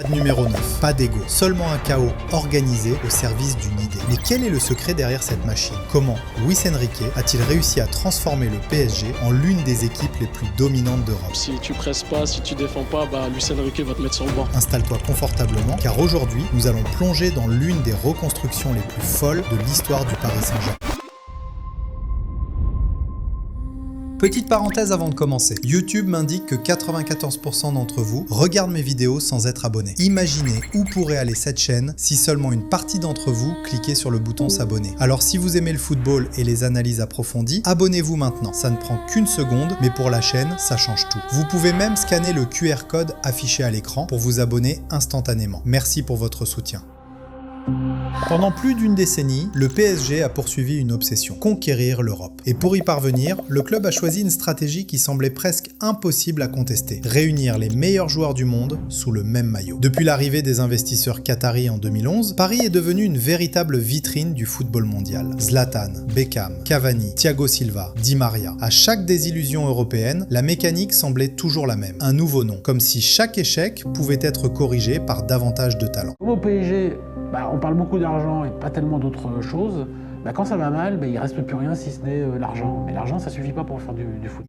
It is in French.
Stade numéro 9, pas d'ego, seulement un chaos organisé au service d'une idée. Mais quel est le secret derrière cette machine? Comment Luis Enrique a-t-il réussi à transformer le PSG en l'une des équipes les plus dominantes d'Europe? Si tu presses pas, si tu défends pas, Luis Enrique va te mettre sur le banc. Installe-toi confortablement, car aujourd'hui, nous allons plonger dans l'une des reconstructions les plus folles de l'histoire du Paris Saint-Germain. Petite parenthèse avant de commencer, YouTube m'indique que 94% d'entre vous regardent mes vidéos sans être abonnés. Imaginez où pourrait aller cette chaîne si seulement une partie d'entre vous cliquait sur le bouton s'abonner. Alors si vous aimez le football et les analyses approfondies, abonnez-vous maintenant. Ça ne prend qu'une seconde, mais pour la chaîne, ça change tout. Vous pouvez même scanner le QR code affiché à l'écran pour vous abonner instantanément. Merci pour votre soutien. Pendant plus d'une décennie, le PSG a poursuivi une obsession, conquérir l'Europe. Et pour y parvenir, le club a choisi une stratégie qui semblait presque impossible à contester, réunir les meilleurs joueurs du monde sous le même maillot. Depuis l'arrivée des investisseurs qataris en 2011, Paris est devenu une véritable vitrine du football mondial. Zlatan, Beckham, Cavani, Thiago Silva, Di Maria. À chaque désillusion européenne, la mécanique semblait toujours la même, un nouveau nom, comme si chaque échec pouvait être corrigé par davantage de talent. Au PSG, on parle beaucoup d'argent et pas tellement d'autres choses. Quand ça va mal, il reste plus rien si ce n'est l'argent. Mais l'argent, ça suffit pas pour faire du foot.